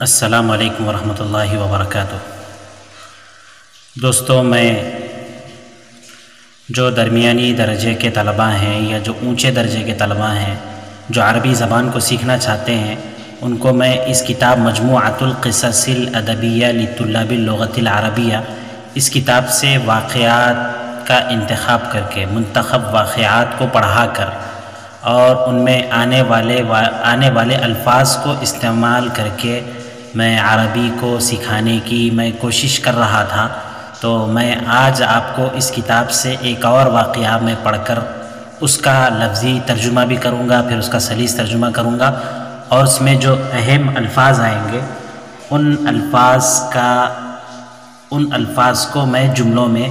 السلام علیکم ورحمۃ اللہ وبرکاتہ۔ دوستو، میں جو درمیانی درجے کے طلباء ہیں یا جو اونچے درجے کے طلباء ہیں جو عربی زبان کو سیکھنا چاہتے ہیں، ان کو میں اس کتاب مجموعۃ القصص الادبیہ لطلاب اللغۃ العربیہ، اس کتاب سے واقعات کا انتخاب کر کے منتخب واقعات کو پڑھا کر اور ان میں آنے والے الفاظ کو استعمال کر کے میں عربی کو سکھانے کی میں کوشش کر رہا تھا۔ تو میں آج آپ کو اس کتاب سے ایک اور واقعہ میں پڑھ کر اس کا لفظی ترجمہ بھی کروں گا، پھر اس کا سلیس ترجمہ کروں گا، اور اس میں جو اہم الفاظ آئیں گے ان الفاظ کو میں جملوں میں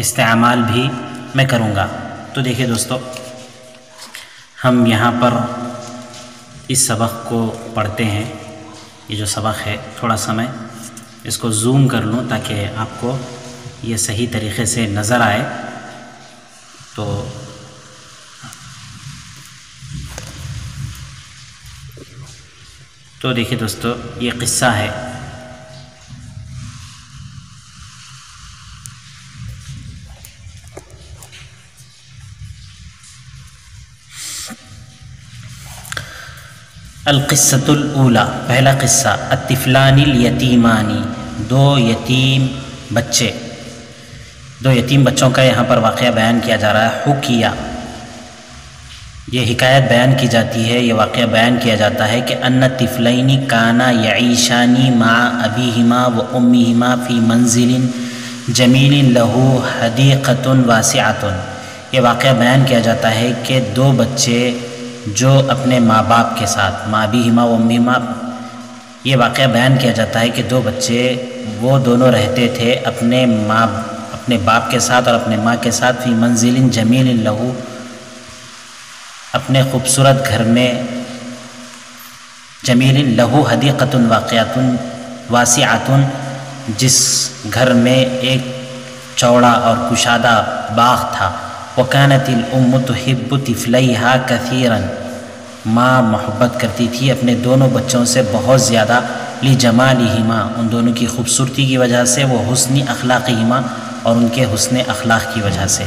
استعمال بھی میں کروں گا۔ تو دیکھیے دوستو، ہم یہاں پر اس سبق کو پڑھتے ہیں۔ یہ جو سبق ہے، تھوڑا سا میں اس کو زوم کر لوں تاکہ آپ کو یہ صحیح طریقے سے نظر آئے۔ تو دیکھیے دوستو، یہ قصہ ہے۔ القصۃ الاولی، پہلا قصہ، الطفلان الیتیمانی، دو یتیم بچوں کا یہاں پر واقعہ بیان کیا جا رہا ہے۔ حکیہ، یہ حکایت بیان کی جاتی ہے، یہ واقعہ بیان کیا جاتا ہے کہ ان طفلین کانا یعیشانی مع ابیہما و امیہما فی منزل جمیل لہ حدیقۃ واسعۃ۔ یہ واقعہ بیان کیا جاتا ہے کہ دو بچے جو اپنے ماں باپ کے ساتھ، ماں ابیہما و امیہما، یہ واقعہ بیان کیا جاتا ہے کہ دو بچے وہ دونوں رہتے تھے اپنے باپ کے ساتھ اور اپنے ماں کے ساتھ، فی منزل جمیل لہو، اپنے خوبصورت گھر میں، جمیل لہو حدیقۃ واقعۃ واسعۃ، جس گھر میں ایک چوڑا اور کشادہ باغ تھا۔ وکانت الام تحب طفلیہا کثیرا، ماں محبت کرتی تھی اپنے دونوں بچوں سے بہت زیادہ، لجمالہما، ان دونوں کی خوبصورتی کی وجہ سے، وہ حسن اخلاقہما، اور ان کے حسن اخلاق کی وجہ سے۔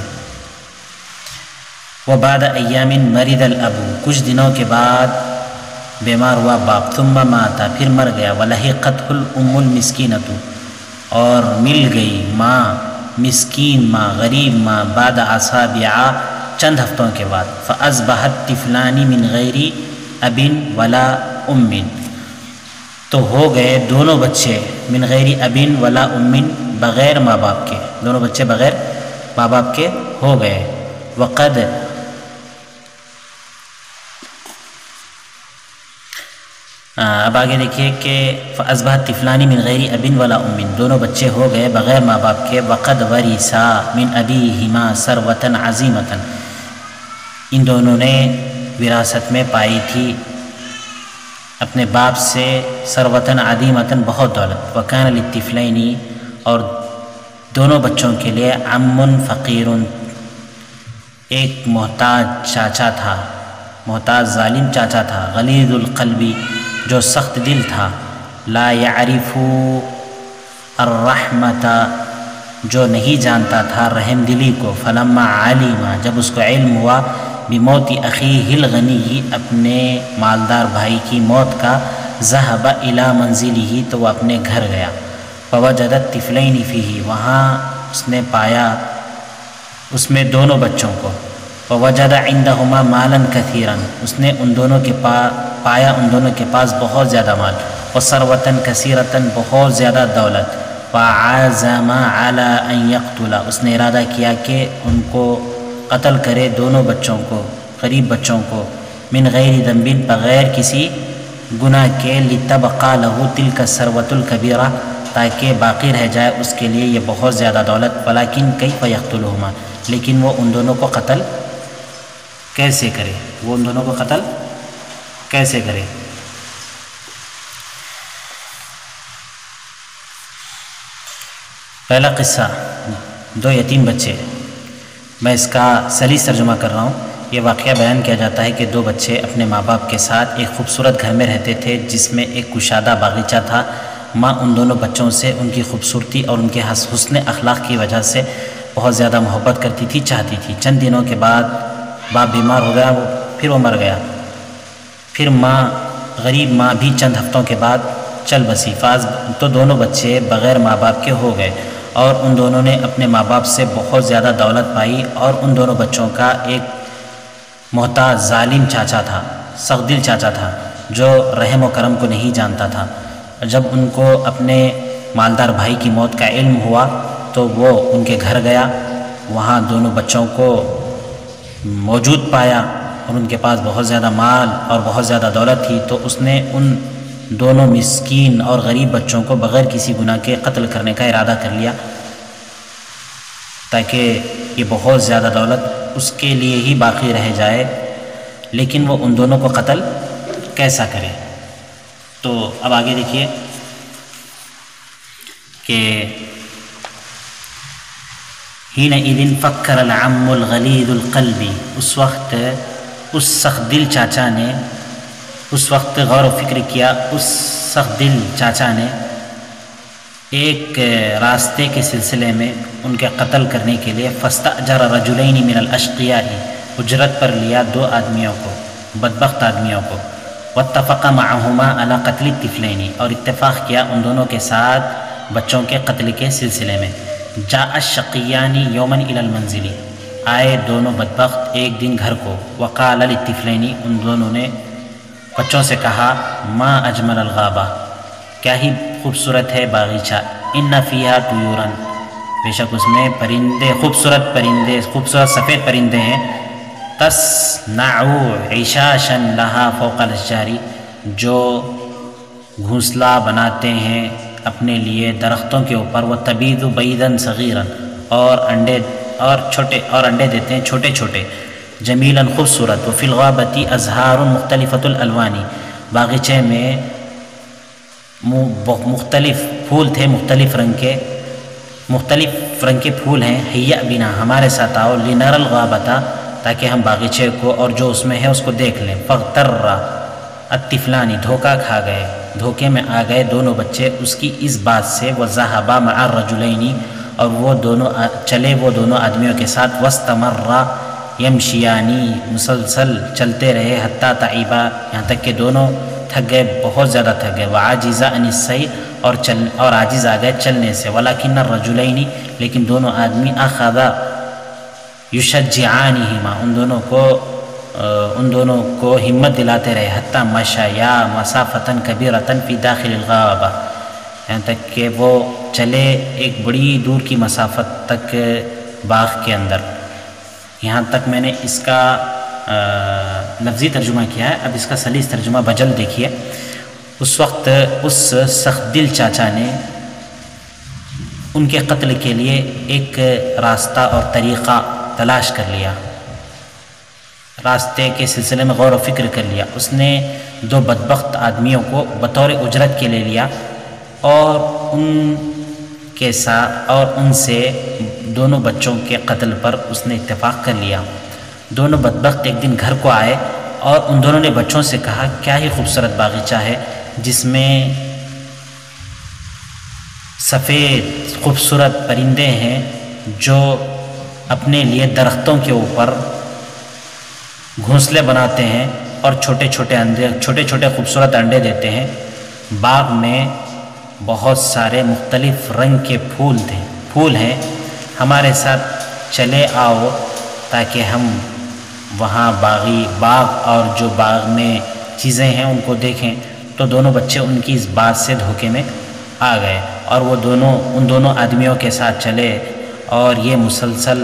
وبعد ایام مرض الاب، کچھ دنوں کے بعد بیمار ہوا باپ، ثم مات، پھر مر گیا، ولحقتہ الام المسکینۃ، اور مل گئی ماں، مسکین ماں، غریب ماں، بعد اصابع، چند ہفتوں کے بعد، فاصبح الطفلان من غیر اب ولا ام، تو ہو گئے دونوں بچے، من غیر اب ولا ام، بغیر ماں باپ کے، دونوں بچے بغیر ماں باپ کے ہو گئے۔ وقد، اب آگے دیکھیے کہ فاصبح الطفلان من غیر اب ولا ام، دونوں بچے ہو گئے بغیر ماں باپ کے۔ وقد ورثا من ابیہما ثروۃ عظیمۃ، ان دونوں نے وراثت میں پائی تھی اپنے باپ سے ثروۃ عظیمۃ، بہت دولت۔ وکان للطفلین، اور دونوں بچوں کے لیے، عم فقیر، ایک محتاج چاچا تھا، محتاج ظالم چاچا تھا، غلیظ القلب، جو سخت دل تھا، لا یعرف الرحمۃ، جو نہیں جانتا تھا رحم دلی کو۔ فلما علم، جب اس کو علم ہوا، بموت اخیہ الغنی، اپنے مالدار بھائی کی موت کا، ذهب الی منزلہ، تو وہ اپنے گھر گیا۔ فوجد الطفلین فیہ، وہاں اس نے پایا اس میں دونوں بچوں کو۔ ووجد عندہما مالا کثیرا، اس نے ان دونوں کے پایا ان دونوں کے پاس بہت زیادہ مال، وثروۃ کثیرۃ، بہت زیادہ دولت۔ فعزم علی ان یقتل، اس نے ارادہ کیا کہ ان کو قتل کرے، دونوں بچوں کو، غریب بچوں کو، من غیر ذنب، بغیر کسی گناہ کے، لتبقى له تلك الثروۃ الکبیرہ، تاکہ باقی رہ جائے اس کے لیے یہ بہت زیادہ دولت۔ ولکن کیف یقتلہما، لیکن وہ ان دونوں کو قتل کیسے کرے، وہ ان دونوں کو قتل کیسے کرے۔ پہلا قصہ، دو یتیم بچے، میں اس کا سلیس ترجمہ کر رہا ہوں یہ واقعہ بیان کیا جاتا ہے کہ دو بچے اپنے ماں باپ کے ساتھ ایک خوبصورت گھر میں رہتے تھے جس میں ایک کشادہ باغیچہ تھا۔ ماں ان دونوں بچوں سے ان کی خوبصورتی اور ان کے حسن اخلاق کی وجہ سے بہت زیادہ محبت کرتی تھی، چاہتی تھی۔ چند دنوں کے بعد باپ بیمار ہو گیا، پھر وہ مر گیا۔ پھر غریب ماں بھی چند ہفتوں کے بعد چل بسی، تو دونوں بچے بغیر ماں باپ کے ہو گئے، اور ان دونوں نے اپنے ماں باپ سے بہت زیادہ دولت پائی، اور ان دونوں بچوں کا ایک محتاج ظالم چاچا تھا، سخت دل چاچا تھا، جو رحم و کرم کو نہیں جانتا تھا۔ جب ان کو اپنے مالدار بھائی کی موت کا علم ہوا تو وہ ان کے گھر گیا، وہاں دونوں بچوں کو موجود پایا اور ان کے پاس بہت زیادہ مال اور بہت زیادہ دولت تھی، تو اس نے ان دونوں مسکین اور غریب بچوں کو بغیر کسی گناہ کے قتل کرنے کا ارادہ کر لیا، تاکہ یہ بہت زیادہ دولت اس کے لیے ہی باقی رہ جائے۔ لیکن وہ ان دونوں کو قتل کیسا کرے؟ تو اب آگے دیکھیے کہ حینئذ فکر العم الغلیظ القلب، اس وقت اس سخت دل چاچا نے غور و فکر کیا، اس سخت دل چاچا نے ایک راستے کے سلسلے میں ان کے قتل کرنے کے لیے فاستأجر رجلین من الاشقیاء، اجرت پر لیا دو آدمیوں کو، بدبخت آدمیوں کو، واتفق معہما علی قتل الطفلین، اور اتفاق کیا ان دونوں کے ساتھ بچوں کے قتل کے سلسلے میں۔ جاء الشقیان یوما الی المنزل، آئے دونوں بدبخت ایک دن گھر کو، وقال للطفلین، ان دونوں نے بچوں سے کہا، ما اجمل الغابہ، کیا ہی خوبصورت ہے باغیچہ، ان فیہا طیورا، بے شک اس میں پرندے، خوبصورت سفید پرندے ہیں، تصنع عشاشا لہا فوق الاشجار، جو گھونسلہ بناتے ہیں اپنے لیے درختوں کے اوپر، وہ تبیض بیضا صغیرا، اور انڈے دیتے ہیں چھوٹے چھوٹے، جمیلا خوبصورت، وفی الغابۃ ازہار مختلفۃ الالوان، باغیچے میں مختلف پھول تھے، مختلف رنگ کے پھول ہیں، ہیأ بنا، ہمارے ساتھ آؤ، لنر الغابۃ، تاکہ ہم باغیچے کو اور جو اس میں ہے اس کو دیکھ لیں، فاغتر الطفلان، دھوکہ کھا گئے، دھوکے میں آ گئے دونوں بچے اس کی اس بات سے، وذهبا مع الرجلین، اور وہ دونوں آدمیوں کے ساتھ، واستمرا یمشیانی، مسلسل چلتے رہے، حتی تعبا، یہاں تک کہ دونوں تھک گئے، بہت زیادہ تھک گئے، وعاجزا عن السیر، اور عاجز آ گئے چلنے سے، ولکن الرجلین، لیکن دونوں آدمی اخذا یشجعانہما، ان دونوں کو ہمت دلاتے رہے، حتی مشیا مسافۃ کبیرۃ فی داخل الغابہ، یہاں تک کہ وہ چلے ایک بڑی دور کی مسافت تک باغ کے اندر۔ یہاں تک میں نے اس کا لفظی ترجمہ کیا ہے، اب اس کا سلیس ترجمہ بجل دیکھیے۔ اس وقت اس سخت دل چاچا نے ان کے قتل کے لیے ایک راستہ اور طریقہ تلاش کر لیا، راستے کے سلسلے میں غور و فکر کر لیا۔ اس نے دو بدبخت آدمیوں کو بطور اجرت کے لے لیا، اور ان سے دونوں بچوں کے قتل پر اس نے اتفاق کر لیا۔ دونوں بدبخت ایک دن گھر کو آئے، اور ان دونوں نے بچوں سے کہا، کیا ہی خوبصورت باغیچہ ہے جس میں سفید خوبصورت پرندے ہیں جو اپنے لیے درختوں کے اوپر گھونسلے بناتے ہیں اور چھوٹے چھوٹے خوبصورت انڈے دیتے ہیں۔ باغ میں بہت سارے مختلف رنگ کے پھول ہیں، ہمارے ساتھ چلے آؤ تاکہ ہم وہاں باغ اور جو باغ میں چیزیں ہیں ان کو دیکھیں۔ تو دونوں بچے ان کی اس بات سے دھوکے میں آ گئے، اور وہ ان دونوں آدمیوں کے ساتھ چلے، اور یہ مسلسل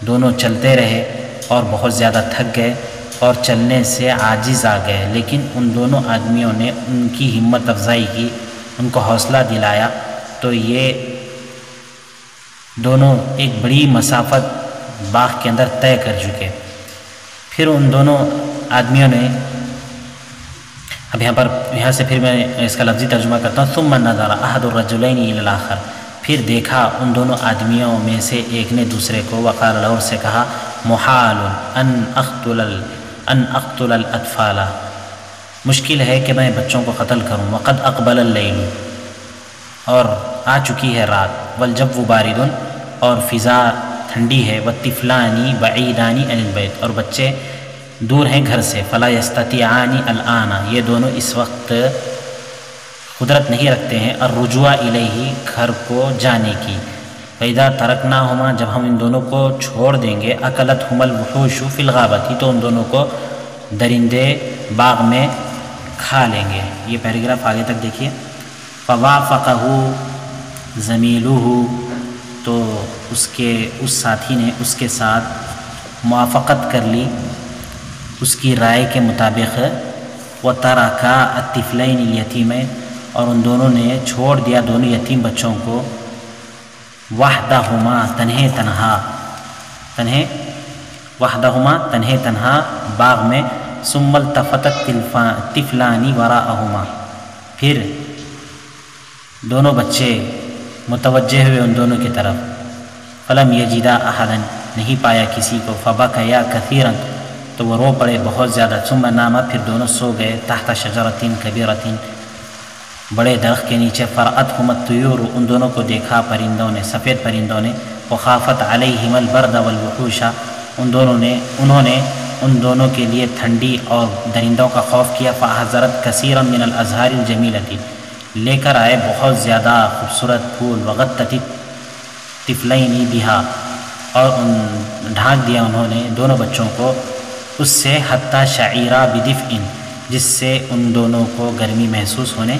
دونوں چلتے رہے اور بہت زیادہ تھک گئے اور چلنے سے عاجز آ گئے، لیکن ان دونوں آدمیوں نے ان کی ہمت افزائی کی، ان کو حوصلہ دلایا، تو یہ دونوں ایک بڑی مسافت باغ کے اندر طے کر چکے۔ پھر ان دونوں آدمیوں نے، اب یہاں سے پھر میں اس کا لفظی ترجمہ کرتا ہوں، ثم نظر احد الرجلین الی الاخر، پھر دیکھا ان دونوں آدمیوں میں سے ایک نے دوسرے کو، وقال له، سے کہا، محال ان اقتل الاطفال، مشکل ہے کہ میں بچوں کو قتل کروں، وقد اقبل اللیل، اور آ چکی ہے رات، والجو بارد، اور فضا ٹھنڈی ہے، والطفلان بعیدان عن البیت، اور بچے دور ہیں گھر سے، فلا یستطیعان الآن، یہ دونوں اس وقت قدرت نہیں رکھتے ہیں، الرجوع الیہ، گھر کو جانے کی، فاذا ترکناہما، جب ہم ان دونوں کو چھوڑ دیں گے، اکلتہما الوحوش فی الغابۃ، تو ان دونوں کو درندے باغ میں کھا لیں گے۔ یہ پیراگراف آگے تک دیکھیے۔ فوافقہ زمیلہ، تو اس ساتھی نے اس کے ساتھ موافقت کر لی اس کی رائے کے مطابق، وترکا الطفلین الیتیمین، اور ان دونوں نے چھوڑ دیا دونوں یتیم بچوں کو، وحدہما، تنہے تنہا باغ میں، ثم التفت الطفلان وراءہما، پھر دونوں بچے متوجہ ہوئے ان دونوں کی طرف، فلم یجدا احدا، نہیں پایا کسی کو، فبکیا کثیرا، تو وہ رو پڑے بہت زیادہ، ثم ناما، پھر دونوں سو گئے، تحت شجرۃ کبیرۃ، بڑے درخت کے نیچے، فرأتہما الطیور، ان دونوں کو دیکھا پرندوں نے، سفید پرندوں نے، وخافت علیہما البرد والوحوش، انہوں نے ان دونوں کے لیے ٹھنڈی اور درندوں کا خوف کیا، فاحضرت کثیرا من الازہار الجمیلۃ، لے کر آئے بہت زیادہ خوبصورت پھول، وغطت الطفلین بہا، اور ڈھانک دیا انہوں نے دونوں بچوں کو اس سے، حتی شعیرا بدفء، جس سے ان دونوں کو گرمی محسوس ہونے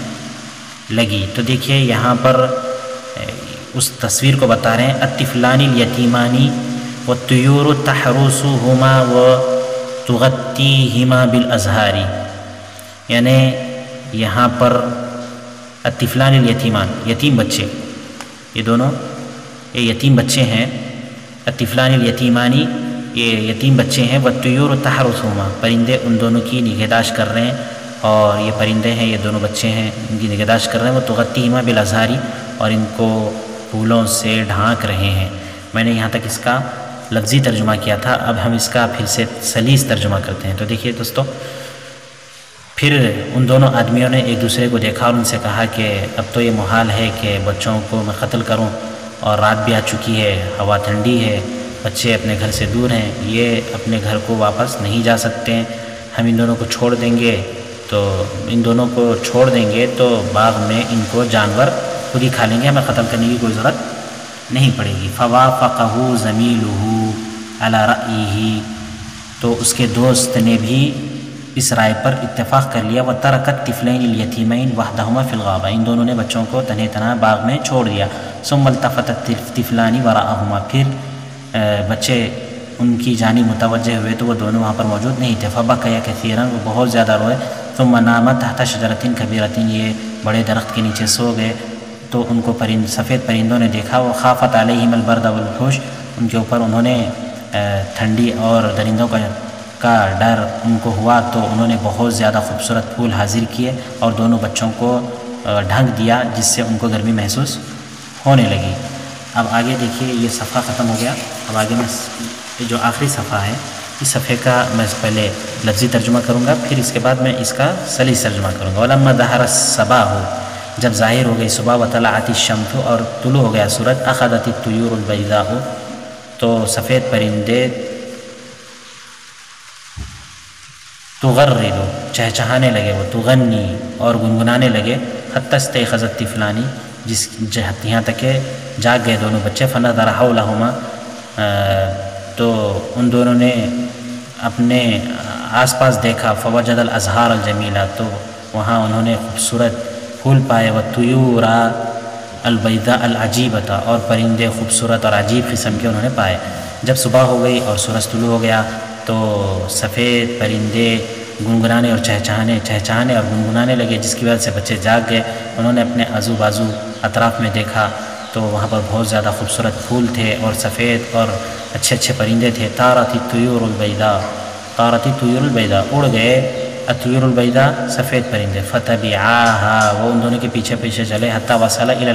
لگی۔ تو دیکھیے یہاں پر اس تصویر کو بتا رہے ہیں، الطفلان الیتیمان والطیور تحرسهما وتغطیهما بالازہار، یعنی یہاں پر الطفلان الیتیمان، یتیم بچے، یہ یتیم بچے ہیں، الطفلان الیتیمانی، یہ یتیم بچے ہیں، والطیور تحرسهما، پرندے ان دونوں کی نگہداشت کر رہے ہیں، اور یہ پرندے ہیں، یہ دونوں بچے ہیں، ان کی نگہداشت کر رہے ہیں، وتغطیهما بالازہار، اور ان کو پھولوں سے ڈھانک رہے ہیں۔ میں نے یہاں تک اس کا لفظی ترجمہ کیا تھا، اب ہم اس کا پھر سے سلیس ترجمہ کرتے ہیں۔ تو دیکھیے دوستو، پھر ان دونوں آدمیوں نے ایک دوسرے کو دیکھا اور ان سے کہا کہ اب تو یہ محال ہے کہ بچوں کو میں قتل کروں، اور رات بھی آ چکی ہے، ہوا ٹھنڈی ہے، بچے اپنے گھر سے دور ہیں، یہ اپنے گھر کو واپس نہیں جا سکتے ہیں، ہم ان دونوں کو چھوڑ دیں گے تو باغ میں ان کو جانور خود ہی کھا لیں گے، ہمیں قتل کرنے کی کوئی ضرورت نہیں پڑے گی۔ فوافقہ زمیلہ علی رأیہ، تو اس کے دوست نے بھی اس رائے پر اتفاق کر لیا، وترک الطفلین الیتیمین وحدہما فی الغابہ، ان دونوں نے بچوں کو تنہے تنہا باغ میں چھوڑ دیا، ثم التفت الطفلان وراءہما، پھر بچے ان کی جانب متوجہ ہوئے تو وہ دونوں وہاں پر موجود نہیں تھے، فبکیا کثیرا، وہ بہت زیادہ روئے، ثم ناما تحت شجرۃ کبیرۃ، یہ بڑے درخت کے نیچے سو گئے، تو ان کو سفید پرندوں نے دیکھا، وخافت علیہم البرد والوحوش، ان کے اوپر انہوں نے ٹھنڈی اور درندوں کا ڈر ان کو ہوا، تو انہوں نے بہت زیادہ خوبصورت پھول حاضر کیے اور دونوں بچوں کو ڈھانک دیا، جس سے ان کو گرمی محسوس ہونے لگی۔ اب آگے دیکھیے، یہ صفحہ ختم ہو گیا، اب آگے میں جو آخری صفحہ ہے، اس صفحے کا میں پہلے لفظی ترجمہ کروں گا، پھر اس کے بعد میں اس کا سلیس ترجمہ کروں گا۔ وَلَمَّا ظَهَرَ الصَّبَاحُ، جب ظاہر ہو گئی صبح، وَطَلَعَتِ الشَّمْسُ، اور طلوع ہو گیا سورج، أَخَذَتِ الطُّيُورُ الْبَيْضَاءُ، تو سفید پرندے تغرد، چہچہانے لگے، وہ تغنی، اور گنگنانے لگے، حتی استيقظ الطفلان، یہاں تک کہ جاگ گئے دونوں بچے، فنظر حولہما، تو ان دونوں نے اپنے آس پاس دیکھا، فوجد الازہار الجمیلہ، تو وہاں انہوں نے خوبصورت پھول پائے، والطیور البیضاء العجیبۃ، اور پرندے خوبصورت اور عجیب قسم کے انہوں نے پائے۔ جب صبح ہو گئی اور سورج طلوع ہو گیا تو سفید پرندے گنگنانے اور چہچہانے اور گنگنانے لگے، جس کی وجہ سے بچے جاگ گئے۔ انہوں نے اپنے آزو بازو اطراف میں دیکھا تو وہاں پر بہت زیادہ خوبصورت پھول تھے اور سفید اور اچھے اچھے پرندے تھے۔ طارت الطیور البیضاء، اڑ گئے الطیور البیضاء، سفید پرندے، فتبعاها، وہ ان دونوں کے پیچھے پیچھے چلے، حتی وصل الی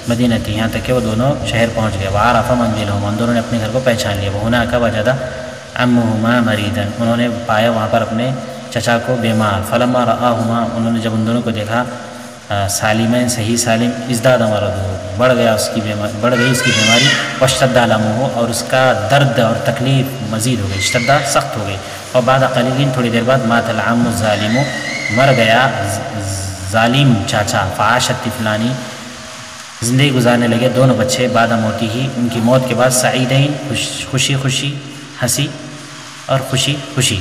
مدینہ تھی، یہاں تک کہ وہ دونوں شہر پہنچ گئے۔ وعرف منزلہما، ان دونوں نے اپنے گھر کو پہچان لیا۔ وہناک وجد عمہما مریضا، انہوں نے پایا وہاں پر اپنے چچا کو بیمار۔ فلما رآہما، انہوں نے جب ان دونوں کو دیکھا سالمین صحیح سالم، ازداد مرضہ، بڑھ گئی اس کی بیماری، واشتد علمہ، اور اس کا درد اور تکلیف مزید ہو گئی، اشتدہ سخت ہو گئی۔ اور بعد قلیل، تھوڑی دیر بعد مات العم الظالم، مر گیا ظالم چاچا۔ فعاش الطفلانی، زندگی گزارنے لگے دونوں بچے، بعد موتی ہی، ان کی موت کے بعد، سعیدین، خوشی خوشی، ہنسی اور خوشی خوشی۔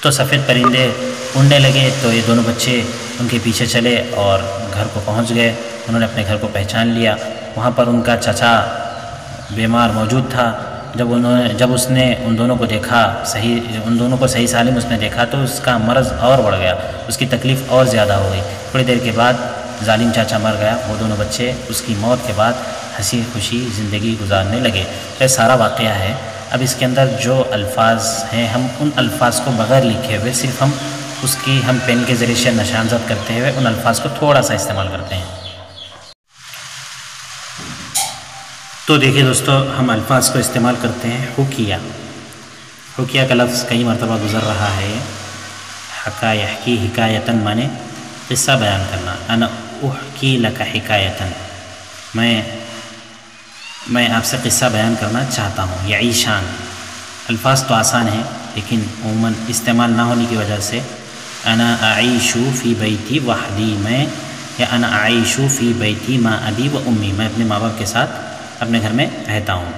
تو سفید پرندے اڑنے لگے تو یہ دونوں بچے ان کے پیچھے چلے اور گھر کو پہنچ گئے۔ انہوں نے اپنے گھر کو پہچان لیا۔ وہاں پر ان کا چچا بیمار موجود تھا۔ جب اس نے ان دونوں کو صحیح سالم اس نے دیکھا تو اس کا مرض اور بڑھ گیا، اس کی تکلیف اور زیادہ ہو گئی۔ تھوڑی دیر کے بعد ظالم چاچا مر گیا، وہ دونوں بچے اس کی موت کے بعد ہنسی خوشی زندگی گزارنے لگے۔ یہ سارا واقعہ ہے۔ اب اس کے اندر جو الفاظ ہیں، ہم ان الفاظ کو بغیر لکھے ہوئے صرف ہم پین کے ذریعے سے نشان زد کرتے ہوئے ان الفاظ کو تھوڑا سا استعمال کرتے ہیں۔ تو دیکھیے دوستو، ہم الفاظ کو استعمال کرتے ہیں حکیہ۔ حکیہ کا لفظ کئی مرتبہ گزر رہا ہے۔ حکا یحکی حکایتاً، مانے قصہ بیان کرنا۔ انا احکی لک حکایتاً، میں آپ سے قصہ بیان کرنا چاہتا ہوں۔ یعیشان، الفاظ تو آسان ہیں لیکن عموماً استعمال نہ ہونے کی وجہ سے انا اعیش فی بیتی وحدی، یا انا اعیش فی بیتی ما ابی و امی، میں اپنے ماں باپ کے ساتھ اپنے گھر میں رہتا ہوں۔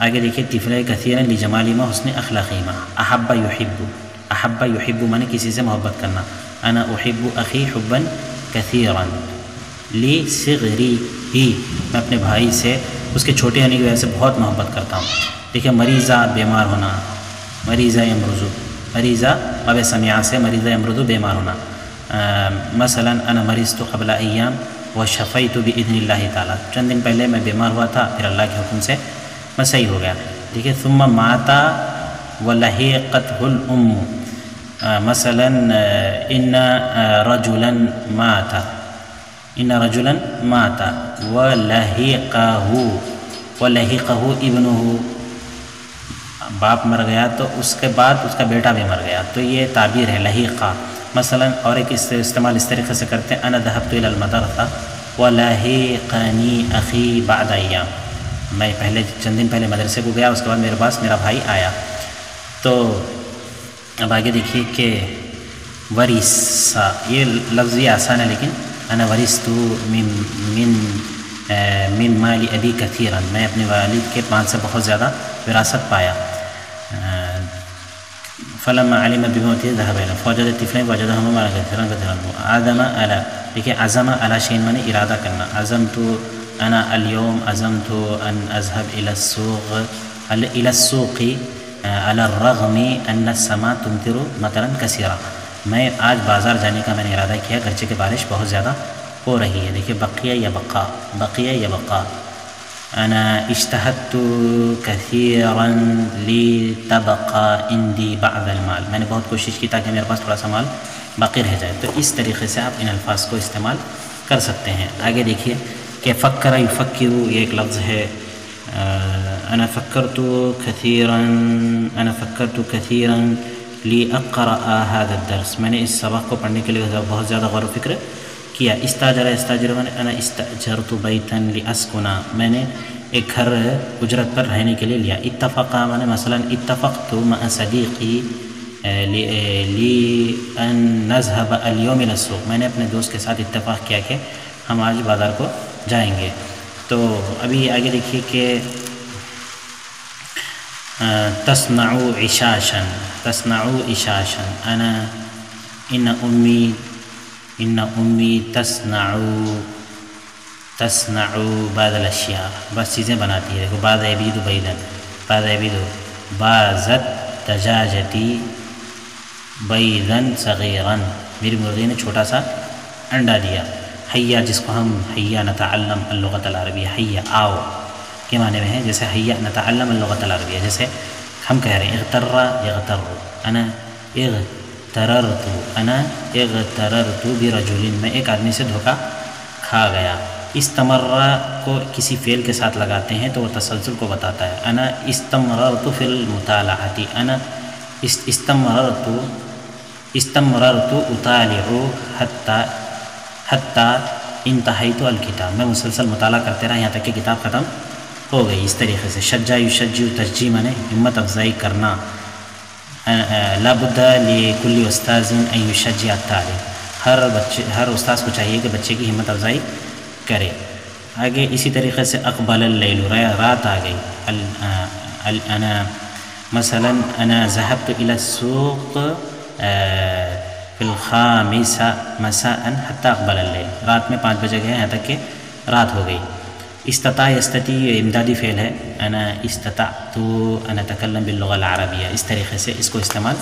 آگے دیکھیے، طفل کثیرا لجمال ما حسن اخلاقی ما، احب یحب مانے کسی سے محبت کرنا۔ انا احب اخی حبا کثیرا لصغری ہی، میں اپنے بھائی سے اس کے چھوٹے ہونے کی وجہ سے بہت محبت کرتا ہوں۔ دیکھیے، مریضہ بیمار ہونا، مریضہ یمرضو، مریضہ اب سمیعہ سے مریضہ یمرضو بیمار ہونا۔ مثلا انا مرضت قبل ایام وشفیت باذن اللہ تعالیٰ، چند دن پہلے میں بیمار ہوا تھا، پھر اللہ کے حکم سے میں صحیح ہو گیا۔ دیکھیے، ثم مات ولحقته الام، مثلا ان رجلا مات ولحقه ابنه، باپ مر گیا تو اس کے بعد اس کا بیٹا بھی مر گیا، تو یہ تعبیر ہے لحیقہ۔ مثلا اور ایک استعمال اس طریقے سے کرتے ہیں، انا ذهبت الى المدرسة ولحقني اخي بعد ایام، میں چند دن پہلے مدرسے کو گیا، اس کے بعد میرے پاس میرا بھائی آیا۔ تو اب آگے دیکھیے کہ ورثہ، یہ لفظ یہ آسان ہے لیکن انا ورثت من مال ابی کثیرا، میں اپنے والد کے مال سے بہت زیادہ وراثت پایا۔ فلما علم بموته ذهب الى فوجد الطفلين وجدهما مالا كثيرا عزم على، دیکھیے عزم على شيء مانے ارادہ کرنا۔ عزمت انا اليوم عزمت ان اذهب الى السوق على الرغم ان السماء تمطر مطرا كثيرا، میں آج بازار جانے کا میں نے ارادہ کیا گرچہ کہ بارش بہت زیادہ ہو رہی ہے۔ دیکھیے، بقیہ یا بقا، انا اجتہدت کثیرا لتبقى عندي بعض المال، میں نے بہت کوشش کی تاکہ میرے پاس تھوڑا سا مال باقی رہ جائے۔ تو اس طریقے سے آپ ان الفاظ کو استعمال کر سکتے ہیں۔ آگے دیکھیے کہ فکر یفکر، یہ ایک لفظ ہے۔ انا فکرت کثیرا لاقرأ هذا الدرس، میں نے اس سبق کو پڑھنے کے لیے بہت زیادہ غور و فکر کیا۔ استاجر میں انا استاجرت بیتا لاسکن، میں نے ایک گھر اجرت پر رہنے کے لیے لیا۔ اتفقا میں نے مثلا اتفقت مع صدیقی لأن نذهب اليوم الى السوق، میں نے اپنے دوست کے ساتھ اتفاق کیا کہ ہم آج بازار کو جائیں گے۔ تو ابھی آگے دیکھیے کہ تصنع عشاشا، انا ان امی تصنع بعض الاشیاء، بس چیزیں بناتی ہے۔ دیکھو، بعض یبید بازت دجاجتی بیضا صغیرا، میری مرغی نے چھوٹا سا انڈا دیا۔ حیا، جس کو ہم حیا نتعلم اللغۃ العربیہ، حیا آؤ کے معنی میں ہے، جیسے حیا نتعلم اللغۃ العربیہ، جیسے ہم کہہ رہے ہیں اغتر یغتر، انا اغتررت برجل، میں ایک آدمی سے دھوکا کھا گیا۔ استمرہ کو کسی فعل کے ساتھ لگاتے ہیں تو وہ تسلسل کو بتاتا ہے. انا استمررت فی المطالعۃ، انا استمررت اطالع حتی انتہیت الکتاب، میں مسلسل مطالعہ کرتے رہا یہاں تک کہ کتاب ختم ہو گئی. اس طریقے سے شجع یشجع، تشجیع مانے ہمت افزائی کرنا. لا بد لکل استاذ ان یشجع الطالب، ہر استاذ کو چاہیے کہ بچے کی ہمت افزائی کرے. آگے اسی طریقے سے اقبل اللیل، رات آ گئی. انا مثلا انا ذهبت الى السوق فی الخامسة مساء حتی اقبل اللیل، رات میں 5 بجے گئے یہاں تک کہ رات ہو گئی. استطاع یستطیع امدادی فعل ہے. انا استطعت ان اتکلم باللغة العربیہ، اس طریقے سے اس کو استعمال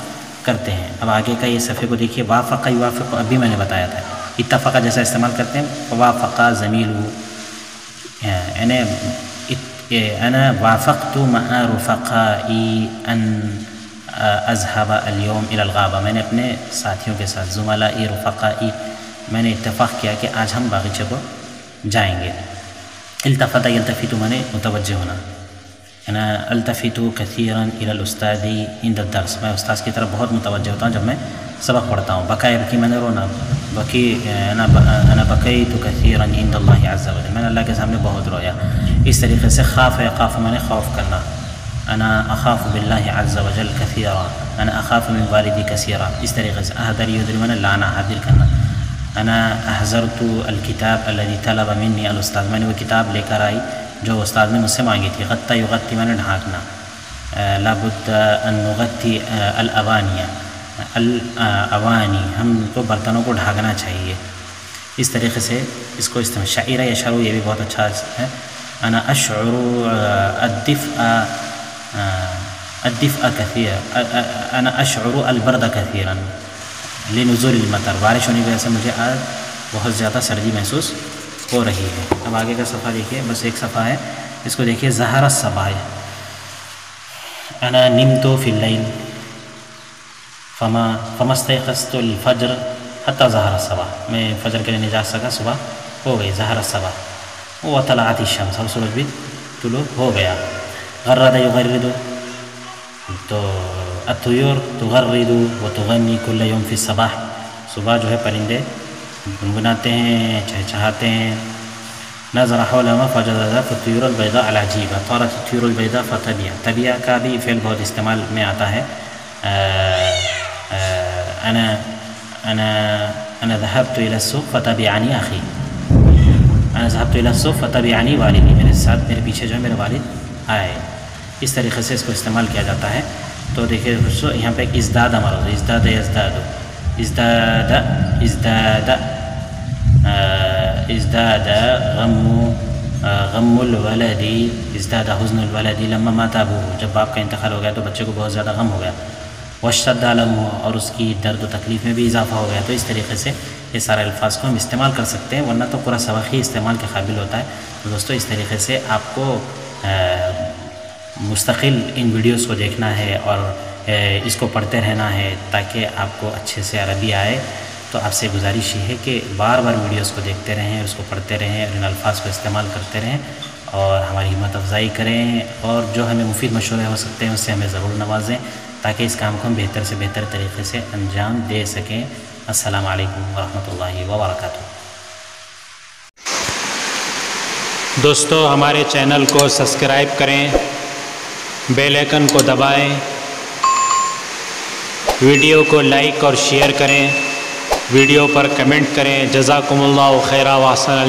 کرتے ہیں. اب آگے کا یہ صفحے کو دیکھیے. وافق یوافق ابھی میں نے بتایا تھا. اتفق جیسا استعمال کرتے ہیں. وافق زمیلہ، یعنی انا وافقت مع رفقائی ان اذهب اليوم الى الغابہ، میں نے اپنے ساتھیوں کے ساتھ، زملائی رفقائی، میں نے اتفاق کیا کہ آج ہم باغیچے کو جائیں گے. التفت یلتفت میں نے متوجہ ہونا. انا التفت کثیرا الى الاستاذ عند الدرس، میں استاذ کی طرف بہت متوجہ ہوتا ہوں جب میں سبق پڑھتا ہوں. بکا یبکی میں نے رونا. بکی انا بکیت کثیرا عند اللہ عز وجل، میں نے اللہ کے سامنے بہت رویا. اس طریقے سے خاف یخاف میں نے خوف کرنا. انا اخاف باللہ عز وجل کثیرا، انا اخاف من والدی کثیرا. اس طریقے سے احذر یحذر میں نے لانا حاضر کرنا. انا احضرت الکتاب الذی طلب منی الاستاذ، میں نے وہ کتاب لے کر آئی جو استاد نے مجھ سے مانگی تھی. غطی یغطی میں نے ڈھانکنا. لابد ان نغطی الاوانیہ، الاوانی ہم کو برتنوں کو ڈھانکنا چاہیے. اس طریقے سے اس کو استعمال. شعیرہ یشعر یہ بھی بہت اچھا ہے. انا اشعر الدفء کثیر، انا اشعر البرد کثیرا لنزول المطر، بارش ہونے کی وجہ سے مجھے آج بہت زیادہ سردی محسوس ہو رہی ہے. اب آگے کا صفحہ دیکھیے، بس ایک صفحہ ہے، اس کو دیکھیے. ظہر الصباح، انا نمت فی اللیل فما استيقظت الفجر حتی ظہر الصباح، میں فجر کے لیے نہیں جاگ سکا، صبح ہو گئی. ظہر الصباح. وطلعت الشمس، اور سورج بھی طلوع ہو گیا. غرد یغرد، تو الطیور تغرد وتغنی کل یوم فی الصباح، صبح جو ہے پرندے گنگناتے ہیں، چہچہاتے ہیں. نظر حولهما فوجد الطیور البیضاء العجیبہ، طارت الطیور البیضاء فتبع، تبع کا بھی فعل بہت استعمال میں آتا ہے. انا ذهبت الى السوق فتبعني اخی، انا ذهبت الى السوق فتبعني والدی، میرے ساتھ میرے پیچھے جو ہے میرے والد آئے. اس طریقے سے اس کو استعمال کیا جاتا ہے. تو دیکھیے دوستو یہاں پہ ازداد مرض، ازداد یزداد، ازداد غم الولد، ازداد حزن الولد لما مات ابوه، جب باپ کا انتقال ہو گیا تو بچے کو بہت زیادہ غم ہو گیا. واشتد علمه، اور اس کی درد و تکلیف میں بھی اضافہ ہو گیا. تو اس طریقے سے یہ سارے الفاظ کو ہم استعمال کر سکتے ہیں، ورنہ تو پورا سبق ہی استعمال کے قابل ہوتا ہے. تو دوستو اس طریقے سے آپ کو مستقل ان ویڈیوز کو دیکھنا ہے اور اس کو پڑھتے رہنا ہے تاکہ آپ کو اچھے سے عربی آئے. تو آپ سے گزارش یہ ہے کہ بار بار ویڈیوز کو دیکھتے رہیں، اس کو پڑھتے رہیں اور ان الفاظ کو استعمال کرتے رہیں اور ہماری ہمت افزائی کریں، اور جو ہمیں مفید مشورے ہو سکتے ہیں اس سے ہمیں ضرور نوازیں تاکہ اس کام کو ہم بہتر سے بہتر طریقے سے انجام دے سکیں. السلام علیکم ورحمۃ اللہ وبرکاتہ. دوستو ہمارے چینل کو سبسکرائب کریں، بیل آئکن کو دبائیں، ویڈیو کو لائک اور شیئر کریں، ویڈیو پر کمنٹ کریں. جزاکم اللہ خیرا و احسن.